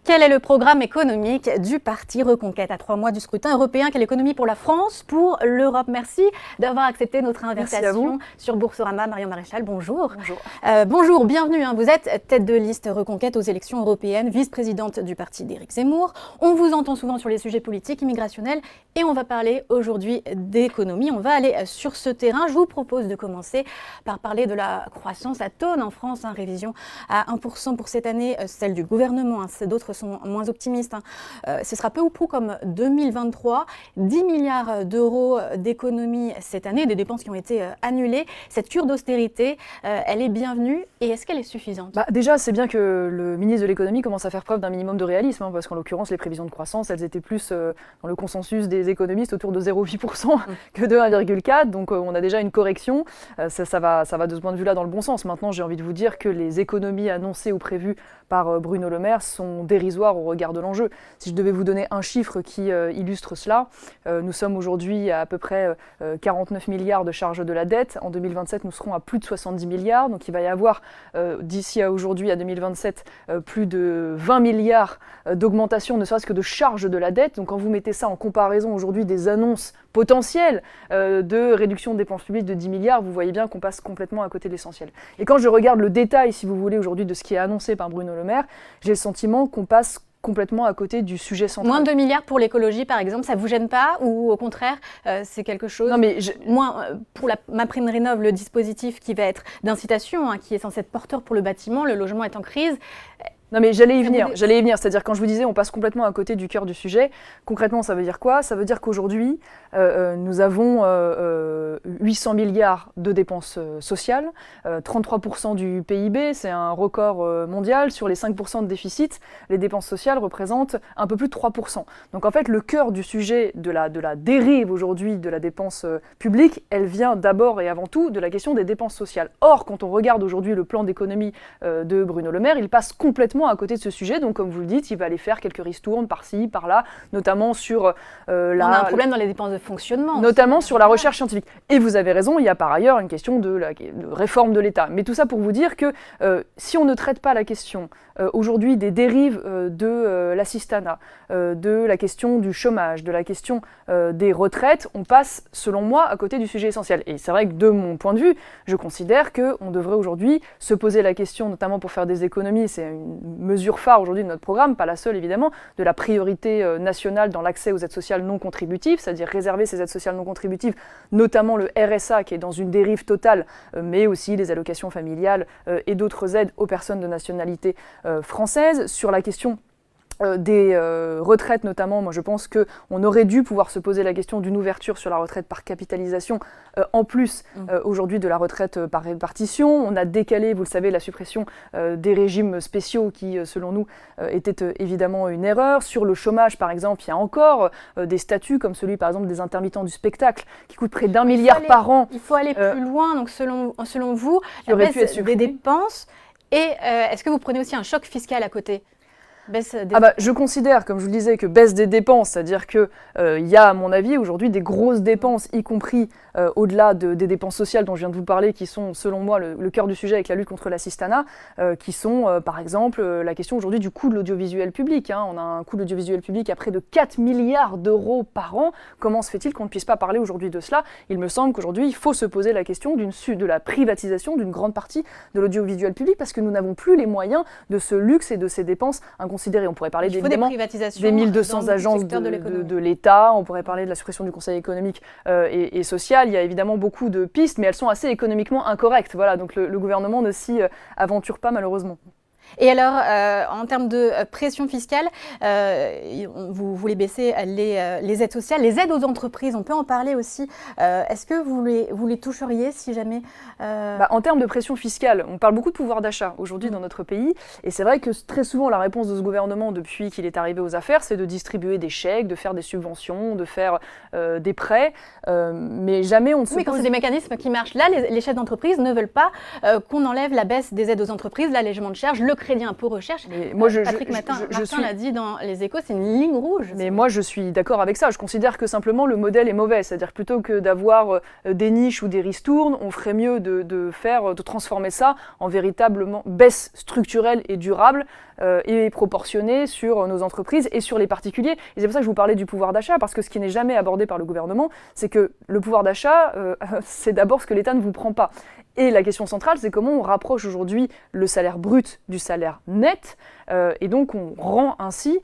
Quel est le programme économique du Parti Reconquête à 3 mois du scrutin européen? Quelle économie pour la France, pour l'Europe? Merci d'avoir accepté notre invitation sur Boursorama. Marion Maréchal, bonjour. Bonjour. Bonjour, bienvenue. Vous êtes tête de liste Reconquête aux élections européennes, vice-présidente du parti d'Éric Zemmour. On vous entend souvent sur les sujets politiques, immigrationnels, et on va parler aujourd'hui d'économie. On va aller sur ce terrain. Je vous propose de commencer par parler de la croissance à tonnes en France, révision à 1% pour cette année, celle du gouvernement. D'autres sont moins optimistes. Ce sera peu ou prou comme 2023. 10 milliards d'euros d'économies cette année, des dépenses qui ont été annulées. Cette cure d'austérité, elle est bienvenue et est-ce qu'elle est suffisante? Déjà, c'est bien que le ministre de l'économie commence à faire preuve d'un minimum de réalisme, parce qu'en l'occurrence, les prévisions de croissance, elles étaient plus dans le consensus des économistes autour de 0,8% que de 1,4%. Donc on a déjà une correction. Ça va de ce point de vue-là dans le bon sens. Maintenant, j'ai envie de vous dire que les économies annoncées ou prévues par Bruno Le Maire sont dérisoires au regard de l'enjeu. Si je devais vous donner un chiffre qui illustre cela, nous sommes aujourd'hui à peu près 49 milliards de charges de la dette. En 2027, nous serons à plus de 70 milliards. Donc il va y avoir d'ici à aujourd'hui, à 2027, plus de 20 milliards d'augmentation, ne serait-ce que de charges de la dette. Donc quand vous mettez ça en comparaison aujourd'hui des annonces potentielles de réduction de dépenses publiques de 10 milliards, vous voyez bien qu'on passe complètement à côté de l'essentiel. Et quand je regarde le détail, si vous voulez, aujourd'hui de ce qui est annoncé par Bruno Le Maire, j'ai le sentiment qu'on passe complètement à côté du sujet central. Moins de 2 milliards pour l'écologie, par exemple, ça ne vous gêne pas? Ou au contraire, c'est quelque chose... Non, mais moins pour MaPrimeRénov', le dispositif qui va être d'incitation, qui est censé être porteur pour le bâtiment, le logement est en crise. Non mais j'allais y venir, c'est-à-dire quand je vous disais on passe complètement à côté du cœur du sujet, concrètement ça veut dire quoi? Ça veut dire qu'aujourd'hui nous avons 800 milliards de dépenses sociales, 33% du PIB, c'est un record mondial. Sur les 5% de déficit, les dépenses sociales représentent un peu plus de 3%. Donc en fait le cœur du sujet de la dérive aujourd'hui de la dépense publique, elle vient d'abord et avant tout de la question des dépenses sociales. Or quand on regarde aujourd'hui le plan d'économie de Bruno Le Maire, il passe complètement à côté de ce sujet, donc comme vous le dites, il va aller faire quelques ristournes par-ci, par-là, notamment sur on a un problème dans les dépenses de fonctionnement. Notamment sur la recherche scientifique. Et vous avez raison, il y a par ailleurs une question de réforme de l'État. Mais tout ça pour vous dire que si on ne traite pas la question aujourd'hui des dérives de l'assistanat, de la question du chômage, de la question des retraites, on passe, selon moi, à côté du sujet essentiel. Et c'est vrai que de mon point de vue, je considère qu'on devrait aujourd'hui se poser la question, notamment pour faire des économies, c'est une mesure phare aujourd'hui de notre programme, pas la seule évidemment, de la priorité nationale dans l'accès aux aides sociales non contributives, c'est-à-dire réserver ces aides sociales non contributives, notamment le RSA qui est dans une dérive totale, mais aussi les allocations familiales et d'autres aides aux personnes de nationalité française. Sur la question des retraites notamment, moi je pense qu'on aurait dû pouvoir se poser la question d'une ouverture sur la retraite par capitalisation en plus aujourd'hui de la retraite par répartition. On a décalé, vous le savez, la suppression des régimes spéciaux qui selon nous était évidemment une erreur. Sur le chômage par exemple, il y a encore des statuts comme celui par exemple des intermittents du spectacle qui coûtent près d'1 milliard par an. Il faut aller plus loin, donc selon vous, la baisse des dépenses, et est-ce que vous prenez aussi un choc fiscal à côté? Je considère, comme je vous le disais, que baisse des dépenses, c'est-à-dire qu'il y a, à mon avis, aujourd'hui des grosses dépenses, y compris au-delà des dépenses sociales dont je viens de vous parler, qui sont, selon moi, le cœur du sujet avec la lutte contre l'assistanat, qui sont, par exemple, la question aujourd'hui du coût de l'audiovisuel public. On a un coût de l'audiovisuel public à près de 4 milliards d'euros par an. Comment se fait-il qu'on ne puisse pas parler aujourd'hui de cela? Il me semble qu'aujourd'hui, il faut se poser la question de la privatisation d'une grande partie de l'audiovisuel public, parce que nous n'avons plus les moyens de ce luxe et de ces dépenses inconsidérées. On pourrait parler évidemment des 1200 agences de l'État, on pourrait parler de la suppression du Conseil économique et social. Il y a évidemment beaucoup de pistes, mais elles sont assez économiquement incorrectes. Voilà, donc le gouvernement ne s'y aventure pas malheureusement. Et alors, en termes de pression fiscale, vous voulez baisser les aides sociales, les aides aux entreprises, on peut en parler aussi. Est-ce que vous les toucheriez si jamais En termes de pression fiscale, on parle beaucoup de pouvoir d'achat aujourd'hui dans notre pays. Et c'est vrai que très souvent, la réponse de ce gouvernement, depuis qu'il est arrivé aux affaires, c'est de distribuer des chèques, de faire des subventions, de faire des prêts. Mais jamais on ne se pose... Oui, quand c'est des mécanismes qui marchent. Là, les chefs d'entreprise ne veulent pas qu'on enlève la baisse des aides aux entreprises, l'allègement de charges, le le crédit impôt recherche. Moi, Patrick Martin l'a dit dans Les Échos, c'est une ligne rouge. Mais moi, je suis d'accord avec ça. Je considère que simplement le modèle est mauvais. C'est-à-dire que plutôt que d'avoir des niches ou des ristournes, on ferait mieux de transformer ça en véritablement baisse structurelle et durable et proportionnée sur nos entreprises et sur les particuliers. Et c'est pour ça que je vous parlais du pouvoir d'achat, parce que ce qui n'est jamais abordé par le gouvernement, c'est que le pouvoir d'achat, c'est d'abord ce que l'État ne vous prend pas. Et la question centrale, c'est comment on rapproche aujourd'hui le salaire brut du salaire net, et donc on rend ainsi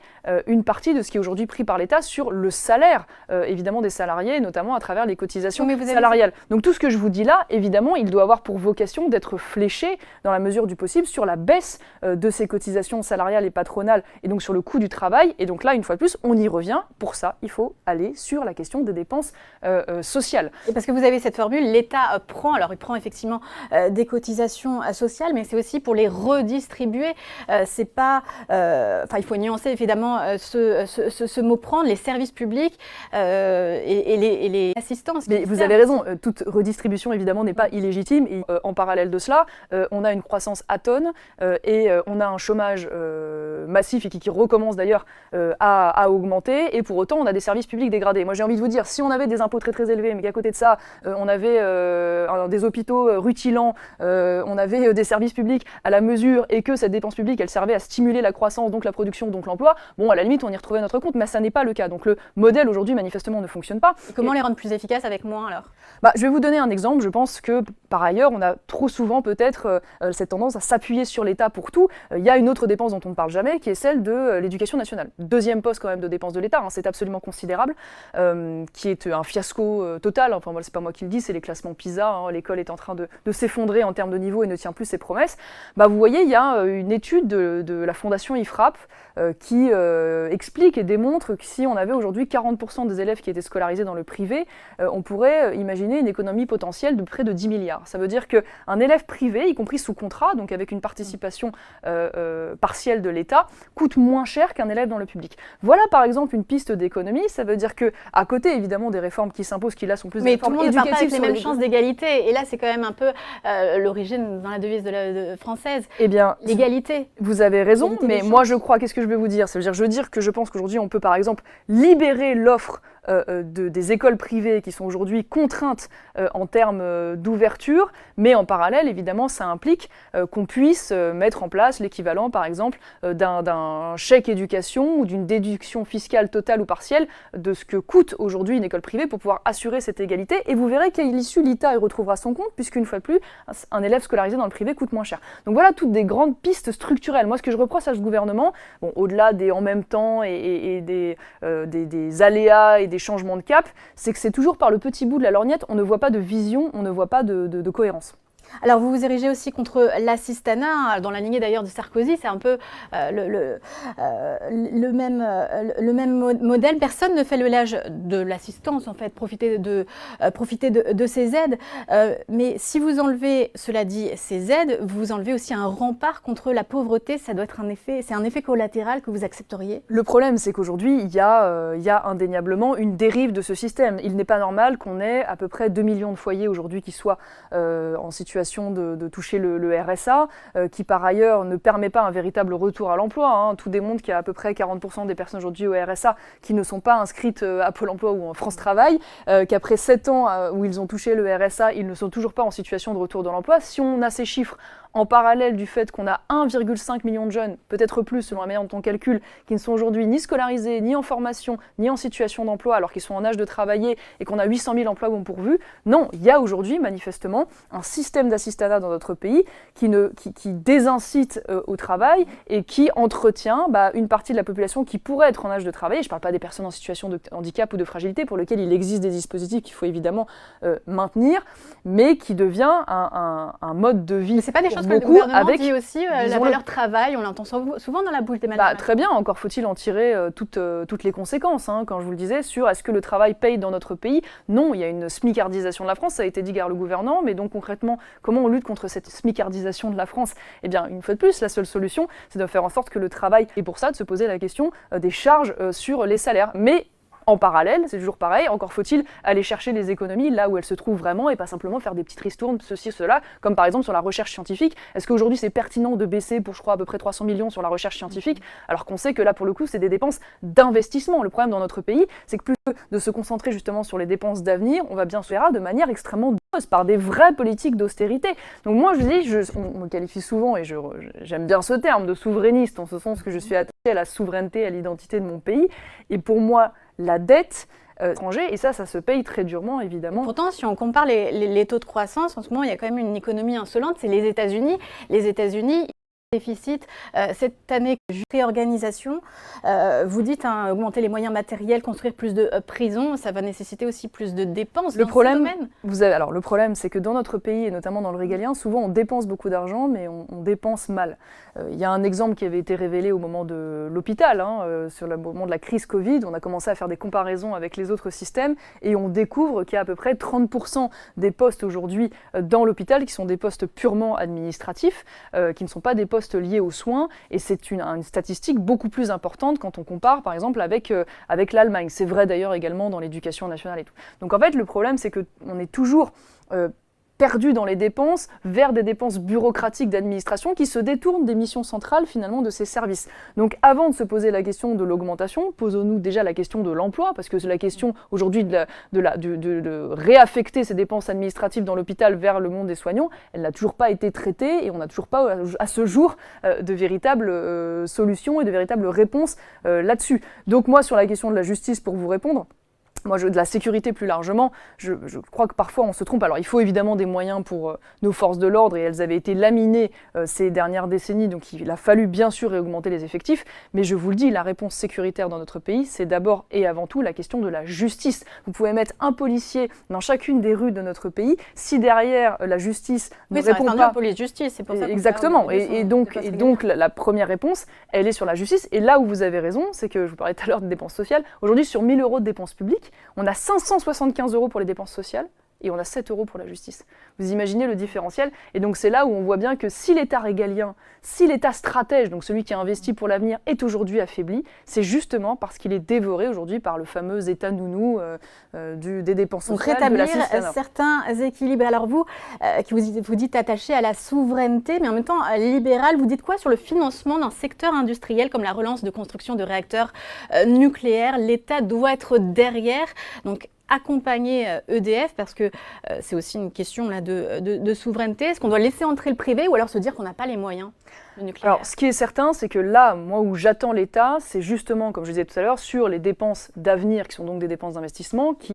une partie de ce qui est aujourd'hui pris par l'État sur le salaire, évidemment, des salariés, notamment à travers les cotisations salariales. Donc tout ce que je vous dis là, évidemment, il doit avoir pour vocation d'être fléché, dans la mesure du possible, sur la baisse de ces cotisations salariales et patronales, et donc sur le coût du travail. Et donc là, une fois de plus, on y revient. Pour ça, il faut aller sur la question des dépenses sociales. Et parce que vous avez cette formule, l'État prend, alors il prend effectivement des cotisations sociales, mais c'est aussi pour les redistribuer. C'est pas, il faut nuancer évidemment ce mot prendre, les services publics et les assistances. Mais vous avez raison, toute redistribution évidemment n'est pas illégitime. Et en parallèle de cela, on a une croissance atone et on a un chômage massif et qui recommence d'ailleurs à augmenter. Et pour autant, on a des services publics dégradés. Moi, j'ai envie de vous dire, si on avait des impôts très très élevés, mais qu'à côté de ça, on avait des hôpitaux rutilants, on avait des services publics à la mesure et que cette dépense publique, elle servait à stimuler la croissance, donc la production, donc l'emploi, bon, à la limite, on y retrouvait notre compte, mais ça n'est pas le cas. Donc le modèle aujourd'hui, manifestement, ne fonctionne pas. Et comment les rendre plus efficaces avec moins alors ? Je vais vous donner un exemple. Je pense que, par ailleurs, on a trop souvent peut-être cette tendance à s'appuyer sur l'État pour tout. Il y a une autre dépense dont on ne parle jamais, qui est celle de l'éducation nationale. Deuxième poste quand même de dépense de l'État, c'est absolument considérable, qui est un fiasco total. Enfin, moi, c'est pas moi qui le dis, c'est les classements PISA. L'école est en train de s'effondrer en termes de niveau et ne tient plus ses promesses. Vous voyez, il y a une étude de la Fondation IFRAP qui explique et démontre que si on avait aujourd'hui 40% des élèves qui étaient scolarisés dans le privé, on pourrait imaginer une économie potentielle de près de 10 milliards. Ça veut dire qu'un élève privé, y compris sous contrat, donc avec une participation partielle de l'État, coûte moins cher qu'un élève dans le public. Voilà par exemple une piste d'économie. Ça veut dire qu'à côté évidemment des réformes qui s'imposent, qui là sont plus des réformes éducatives. Mais tout le monde ne part pas avec les mêmes chances d'égalité. Et là c'est quand même un peu l'origine dans la devise française. Eh bien, l'égalité. Vous avez raison, mais moi je crois, qu'est-ce que je vais vous dire ? Ça veut dire, je veux dire que je pense qu'aujourd'hui on peut par exemple libérer l'offre des écoles privées qui sont aujourd'hui contraintes en termes d'ouverture, mais en parallèle, évidemment, ça implique qu'on puisse mettre en place l'équivalent, par exemple, d'un chèque éducation ou d'une déduction fiscale totale ou partielle de ce que coûte aujourd'hui une école privée pour pouvoir assurer cette égalité. Et vous verrez qu'à l'issue, l'État y retrouvera son compte, puisqu'une fois de plus, un élève scolarisé dans le privé coûte moins cher. Donc voilà toutes des grandes pistes structurelles. Moi, ce que je reproche à ce gouvernement, bon, au-delà des en même temps et des aléas et des changements de cap, c'est que c'est toujours par le petit bout de la lorgnette, on ne voit pas de vision, on ne voit pas de cohérence. Alors vous vous érigez aussi contre l'assistanat, dans la lignée d'ailleurs de Sarkozy, c'est un peu le même modèle. Personne ne fait le l'éloge de l'assistance, en fait, profiter de ces aides. Mais si vous enlevez, cela dit, ces aides, vous enlevez aussi un rempart contre la pauvreté. Ça doit être c'est un effet collatéral que vous accepteriez ? Le problème, c'est qu'aujourd'hui, il y a indéniablement une dérive de ce système. Il n'est pas normal qu'on ait à peu près 2 millions de foyers aujourd'hui qui soient en situation de toucher le RSA, qui par ailleurs ne permet pas un véritable retour à l'emploi. Tout démontre qu'il y a à peu près 40% des personnes aujourd'hui au RSA qui ne sont pas inscrites à Pôle emploi ou en France Travail, qu'après 7 ans où ils ont touché le RSA, ils ne sont toujours pas en situation de retour dans l'emploi. Si on a ces chiffres en parallèle du fait qu'on a 1,5 million de jeunes, peut-être plus selon la manière dont on calcule, qui ne sont aujourd'hui ni scolarisés, ni en formation, ni en situation d'emploi, alors qu'ils sont en âge de travailler et qu'on a 800 000 emplois non pourvus. Non, il y a aujourd'hui manifestement un système d'assistanat dans notre pays qui désincite au travail et qui entretient une partie de la population qui pourrait être en âge de travailler. Je ne parle pas des personnes en situation de handicap ou de fragilité pour lesquelles il existe des dispositifs qu'il faut évidemment maintenir, mais qui devient un mode de vie. Mais c'est pas des choses que le gouvernement dit aussi, la valeur travail, on l'entend souvent dans la bouche des malades. Très bien, encore faut-il en tirer toutes les conséquences, quand je vous le disais, sur est-ce que le travail paye dans notre pays ? Non, il y a une smicardisation de la France, ça a été dit par le gouvernement, mais donc concrètement, comment on lutte contre cette smicardisation de la France ? Eh bien, une fois de plus, la seule solution, c'est de faire en sorte que le travail, et pour ça, de se poser la question des charges sur les salaires. Mais en parallèle, c'est toujours pareil, encore faut-il aller chercher les économies là où elles se trouvent vraiment et pas simplement faire des petites ristournes, ceci, cela, comme par exemple sur la recherche scientifique. Est-ce qu'aujourd'hui c'est pertinent de baisser pour, je crois, à peu près 300 millions sur la recherche scientifique, alors qu'on sait que là, pour le coup, c'est des dépenses d'investissement. Le problème dans notre pays, c'est que plutôt de se concentrer justement sur les dépenses d'avenir, on va bien se faire de manière extrêmement douce, par des vraies politiques d'austérité. Donc moi, je dis, on me qualifie souvent, et j'aime bien ce terme, de souverainiste, en ce sens que je suis attachée à la souveraineté, à l'identité de mon pays. Et pour moi, la dette étrangère, et ça se paye très durement, évidemment. Pourtant, si on compare les taux de croissance, en ce moment, il y a quand même une économie insolente, c'est les États-Unis. Les États-Unis, déficit cette année, réorganisation. Vous dites augmenter les moyens matériels, construire plus de prisons, ça va nécessiter aussi plus de dépenses dans ce domaine. Alors le problème, c'est que dans notre pays, et notamment dans le régalien, souvent on dépense beaucoup d'argent, mais on dépense mal. Il y a un exemple qui avait été révélé au moment de l'hôpital, sur le moment de la crise Covid. On a commencé à faire des comparaisons avec les autres systèmes et on découvre qu'il y a à peu près 30% des postes aujourd'hui dans l'hôpital qui sont des postes purement administratifs, qui ne sont pas des postes liés aux soins, et c'est une statistique beaucoup plus importante quand on compare par exemple avec l'Allemagne. C'est vrai d'ailleurs également dans l'éducation nationale et tout. Donc en fait le problème c'est qu'on est toujours perdu dans les dépenses vers des dépenses bureaucratiques d'administration qui se détournent des missions centrales finalement de ces services. Donc avant de se poser la question de l'augmentation, posons-nous déjà la question de l'emploi, parce que la question aujourd'hui de réaffecter ces dépenses administratives dans l'hôpital vers le monde des soignants, elle n'a toujours pas été traitée et on n'a toujours pas à ce jour de véritables solutions et de véritables réponses là-dessus. Donc moi sur la question de la justice, pour vous répondre, moi, de la sécurité plus largement, je crois que parfois on se trompe. Alors il faut évidemment des moyens pour nos forces de l'ordre, et elles avaient été laminées ces dernières décennies, donc il a fallu bien sûr réaugmenter les effectifs, mais je vous le dis, la réponse sécuritaire dans notre pays, c'est d'abord et avant tout la question de la justice. Vous pouvez mettre un policier dans chacune des rues de notre pays, si derrière la justice ne répond pas... Oui, police-justice, c'est pour ça qu'on exactement, et donc la première réponse, elle est sur la justice, et là où vous avez raison, c'est que je vous parlais tout à l'heure des dépenses sociales, aujourd'hui sur 1000 € de dépenses publiques, on a 575 € pour les dépenses sociales et on a 7 € pour la justice. Vous imaginez le différentiel? Et donc c'est là où on voit bien que si l'État régalien, si l'État stratège, donc celui qui a investi pour l'avenir, est aujourd'hui affaibli, c'est justement parce qu'il est dévoré aujourd'hui par le fameux État nounou des dépenses sociales. Donc rétablir certains équilibres. Alors vous, qui vous dites attaché à la souveraineté, mais en même temps libéral, vous dites quoi sur le financement d'un secteur industriel comme la relance de construction de réacteurs nucléaires? L'État doit être derrière, donc accompagner EDF, parce que c'est aussi une question là, de souveraineté. Est-ce qu'on doit laisser entrer le privé ou alors se dire qu'on n'a pas les moyens du nucléaire? Alors, ce qui est certain, c'est que là, moi, où j'attends l'État, c'est justement, comme je disais tout à l'heure, sur les dépenses d'avenir, qui sont donc des dépenses d'investissement, qui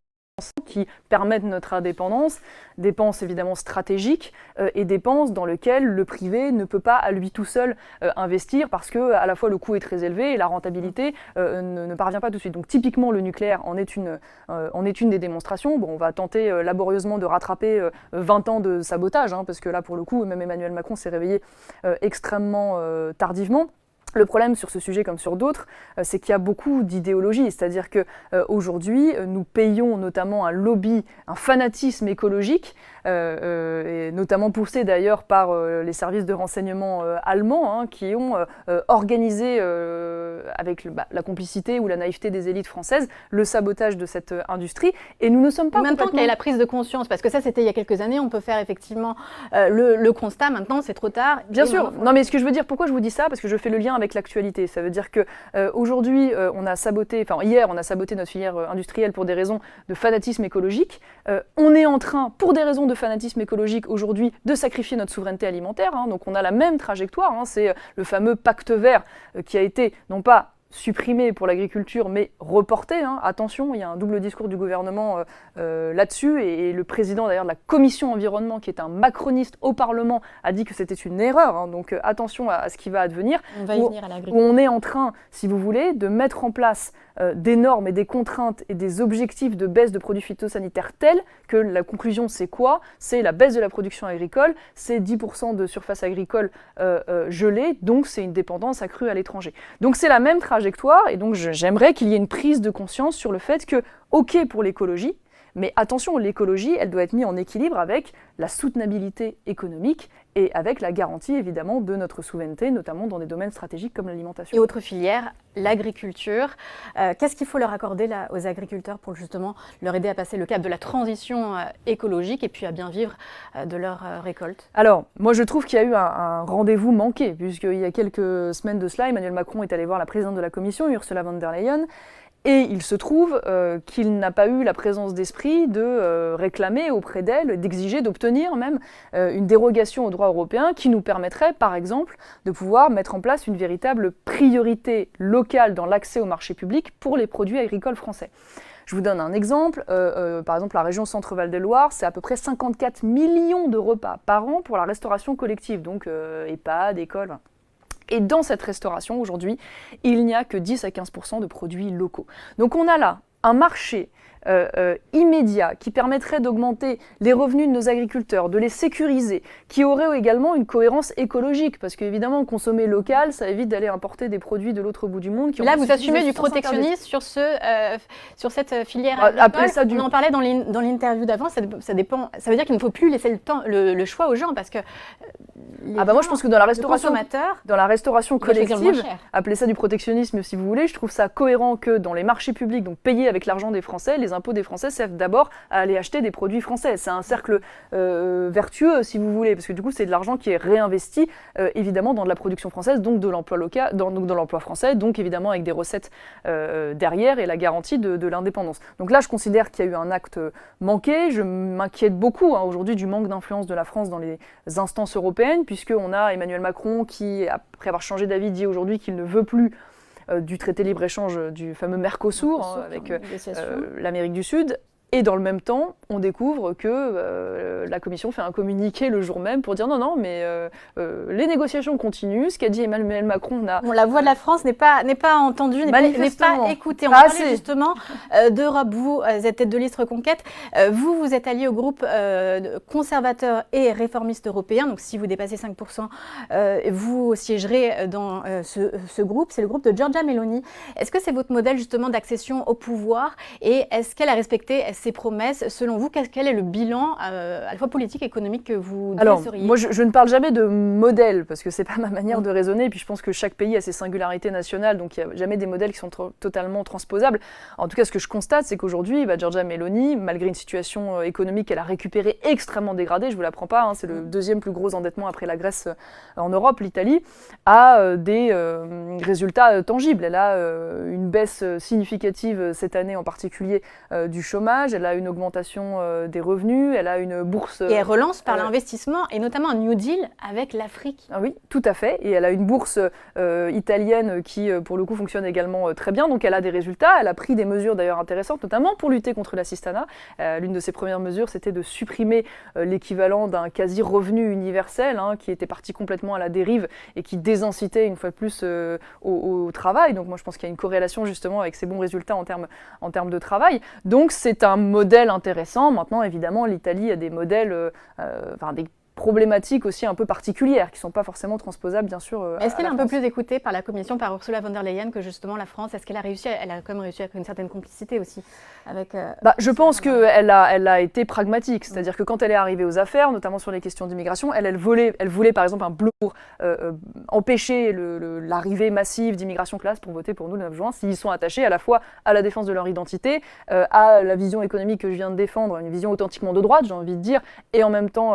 permettent notre indépendance, dépenses évidemment stratégiques et dépenses dans lesquelles le privé ne peut pas à lui tout seul investir parce que à la fois le coût est très élevé et la rentabilité ne parvient pas tout de suite. Donc typiquement le nucléaire en est une des démonstrations. Bon, on va tenter laborieusement de rattraper 20 ans de sabotage, parce que là pour le coup même Emmanuel Macron s'est réveillé extrêmement tardivement. Le problème sur ce sujet comme sur d'autres, c'est qu'il y a beaucoup d'idéologie, c'est-à-dire qu'aujourd'hui, nous payons notamment un lobby, un fanatisme écologique, et notamment poussé d'ailleurs par les services de renseignement allemands, qui ont organisé, avec la complicité ou la naïveté des élites françaises, le sabotage de cette industrie. Et nous ne sommes pas Maintenant qu'il y a la prise de conscience, parce que ça c'était il y a quelques années, on peut faire effectivement le constat, maintenant c'est trop tard. Bien sûr, non mais ce que je veux dire, pourquoi je vous dis ça? Parce que je fais le lien avec l'actualité. Ça veut dire que aujourd'hui, hier on a saboté notre filière industrielle pour des raisons de fanatisme écologique. On est en train, pour des raisons de fanatisme écologique aujourd'hui, de sacrifier notre souveraineté alimentaire. Donc on a la même trajectoire. C'est le fameux pacte vert qui a été non pas supprimé pour l'agriculture, mais reporté. Attention, il y a un double discours du gouvernement là-dessus, et le président d'ailleurs de la commission environnement, qui est un macroniste au Parlement, a dit que c'était une erreur. Donc attention à ce qui va advenir. On va y venir à l'agriculture. Où on est en train, si vous voulez, de mettre en place des normes et des contraintes et des objectifs de baisse de produits phytosanitaires tels que la conclusion c'est quoi? C'est la baisse de la production agricole, c'est 10% de surface agricole gelée, donc c'est une dépendance accrue à l'étranger. Donc c'est la même trajectoire, et donc j'aimerais qu'il y ait une prise de conscience sur le fait que, ok pour l'écologie, Mais attention, l'écologie, elle doit être mise en équilibre avec la soutenabilité économique et avec la garantie évidemment de notre souveraineté, notamment dans des domaines stratégiques comme l'alimentation. Et autre filière, l'agriculture. Qu'est-ce qu'il faut leur accorder là, aux agriculteurs pour justement leur aider à passer le cap de la transition écologique et puis à bien vivre de leur récolte? Alors, moi je trouve qu'il y a eu un rendez-vous manqué, puisqu'il y a quelques semaines de cela, Emmanuel Macron est allé voir la présidente de la Commission, Ursula von der Leyen, et il se trouve qu'il n'a pas eu la présence d'esprit de réclamer auprès d'elle, d'exiger, d'obtenir même une dérogation au droit européen qui nous permettrait, par exemple, de pouvoir mettre en place une véritable priorité locale dans l'accès au marché public pour les produits agricoles français. Je vous donne un exemple. Par exemple, la région Centre-Val de Loire, c'est à peu près 54 millions de repas par an pour la restauration collective, donc EHPAD, école. Et dans cette restauration, aujourd'hui, il n'y a que 10 à 15% de produits locaux. Donc on a là un marché immédiat qui permettrait d'augmenter les revenus de nos agriculteurs, de les sécuriser, qui aurait également une cohérence écologique, parce qu'évidemment, consommer local, ça évite d'aller importer des produits de l'autre bout du monde. Là, vous assumez du protectionnisme sur cette filière agricole. On en parlait dans l'interview d'avant, ça dépend. Ça veut dire qu'il ne faut plus laisser le choix aux gens, parce que moi je pense que dans la restauration collective, appelez ça du protectionnisme si vous voulez, je trouve ça cohérent que dans les marchés publics, donc payés avec l'argent des Français, les impôts des Français servent d'abord à aller acheter des produits français. C'est un cercle vertueux si vous voulez, parce que du coup c'est de l'argent qui est réinvesti évidemment dans de la production française, donc de l'emploi local, donc dans l'emploi français, donc évidemment avec des recettes derrière et la garantie de l'indépendance. Donc là je considère qu'il y a eu un acte manqué, je m'inquiète beaucoup aujourd'hui du manque d'influence de la France dans les instances européennes, puisqu'on a Emmanuel Macron qui, après avoir changé d'avis, dit aujourd'hui qu'il ne veut plus du traité libre-échange du fameux Mercosur avec l'Amérique du Sud. Et dans le même temps, on découvre que la Commission fait un communiqué le jour même pour dire non, mais les négociations continuent. Ce qu'a dit Emmanuel Macron, la voix de la France n'est pas entendue, n'est pas écoutée. On parlait justement d'Europe. Vous êtes tête de liste Reconquête. Vous êtes allié au groupe conservateur et réformiste européen. Donc si vous dépassez 5%, vous siégerez dans ce groupe. C'est le groupe de Giorgia Meloni. Est-ce que c'est votre modèle justement d'accession au pouvoir et est-ce qu'elle a respecté ces promesses? Selon vous, quel est le bilan à la fois politique et économique que vous dresseriez? Alors, moi je ne parle jamais de modèle, parce que c'est pas ma manière de raisonner, et puis je pense que chaque pays a ses singularités nationales, donc il n'y a jamais des modèles qui sont totalement transposables. En tout cas, ce que je constate, c'est qu'aujourd'hui, Giorgia Meloni, malgré une situation économique qu'elle a récupérée extrêmement dégradée, je vous l'apprends pas, c'est le deuxième plus gros endettement après la Grèce en Europe, l'Italie, a des résultats tangibles. Elle a une baisse significative cette année en particulier du chômage, elle a une augmentation des revenus, elle a une bourse... Et elle relance par l'investissement, et notamment un New Deal avec l'Afrique. Ah oui, tout à fait. Et elle a une bourse italienne qui, pour le coup, fonctionne également très bien. Donc elle a des résultats. Elle a pris des mesures d'ailleurs intéressantes, notamment pour lutter contre l'assistanat. L'une de ses premières mesures, c'était de supprimer l'équivalent d'un quasi-revenu universel, qui était parti complètement à la dérive et qui désincitait une fois de plus au travail. Donc moi, je pense qu'il y a une corrélation justement avec ces bons résultats en termes de travail. Donc c'est un modèle intéressant. Maintenant, évidemment, l'Italie a des modèles, des problématiques aussi un peu particulières qui ne sont pas forcément transposables, bien sûr. Est-ce qu'elle est un peu plus écoutée par la Commission, par Ursula von der Leyen, que justement la France? Est-ce qu'elle a réussi? Elle a quand même réussi avec une certaine complicité aussi avec. Je pense qu'elle a été pragmatique, c'est-à-dire que quand elle est arrivée aux affaires, notamment sur les questions d'immigration, elle voulait par exemple un bleu pour empêcher l'arrivée massive d'immigration classe pour voter pour nous le 9 juin, s'ils sont attachés à la fois à la défense de leur identité, à la vision économique que je viens de défendre, une vision authentiquement de droite, j'ai envie de dire, et en même temps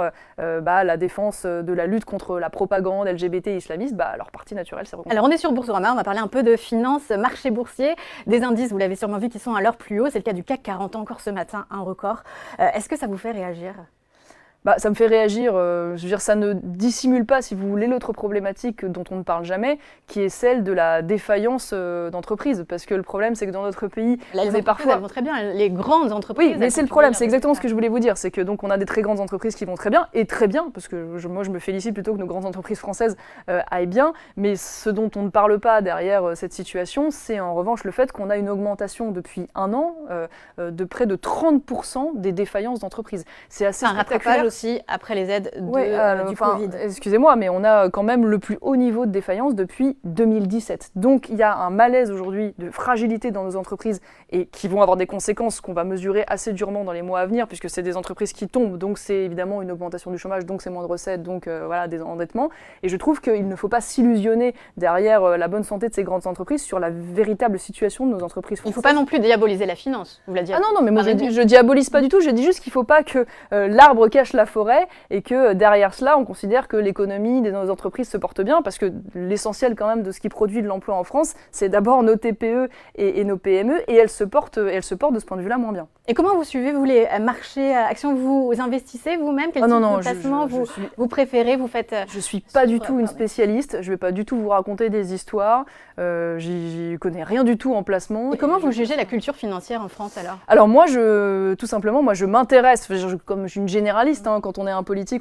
la défense de la lutte contre la propagande LGBT islamiste, leur parti naturel, c'est Reconquête. Alors on est sur Boursorama, on va parler un peu de finances, marché boursier, des indices, vous l'avez sûrement vu, qui sont à leur plus haut. C'est le cas du CAC 40, encore ce matin, un record. Est-ce que ça vous fait réagir ? Ça me fait réagir, je veux dire, ça ne dissimule pas, si vous voulez, l'autre problématique dont on ne parle jamais, qui est celle de la défaillance d'entreprises. Parce que le problème, c'est que dans notre pays, parfois... Elles vont très bien, les grandes entreprises... Oui, mais c'est le problème, c'est exactement ce que je voulais vous dire. C'est que donc on a des très grandes entreprises qui vont très bien, et très bien, parce que moi je me félicite plutôt que nos grandes entreprises françaises aillent bien, mais ce dont on ne parle pas derrière cette situation, c'est en revanche le fait qu'on a une augmentation depuis un an de près de 30% des défaillances d'entreprises. C'est assez spectaculaire. aussi après les aides du enfin, Covid. excusez-moi, mais on a quand même le plus haut niveau de défaillance depuis 2017. Donc il y a un malaise aujourd'hui de fragilité dans nos entreprises et qui vont avoir des conséquences qu'on va mesurer assez durement dans les mois à venir, puisque c'est des entreprises qui tombent, donc c'est évidemment une augmentation du chômage, donc c'est moins de recettes, donc voilà, des endettements. Et je trouve qu'il ne faut pas s'illusionner derrière la bonne santé de ces grandes entreprises sur la véritable situation de nos entreprises françaises. Il ne faut pas non plus diaboliser la finance, vous l'avez dit. Ah non, mais moi je diabolise pas du tout, je dis juste qu'il ne faut pas que l'arbre cache la forêt et que derrière cela, on considère que l'économie de nos entreprises se porte bien, parce que l'essentiel quand même de ce qui produit de l'emploi en France, c'est d'abord nos TPE et nos PME, et elles se portent de ce point de vue-là moins bien. Et comment vous suivez, vous, les marchés actions? Vous investissez vous-même? Quel type de placement vous préférez? Vous faites Je ne suis pas du tout une spécialiste, je ne vais pas du tout vous raconter des histoires, j'y connais rien du tout en placement. Et comment vous jugez la culture financière en France alors? Alors moi, tout simplement, je m'intéresse, comme je suis une généraliste, hein, quand on est un politique,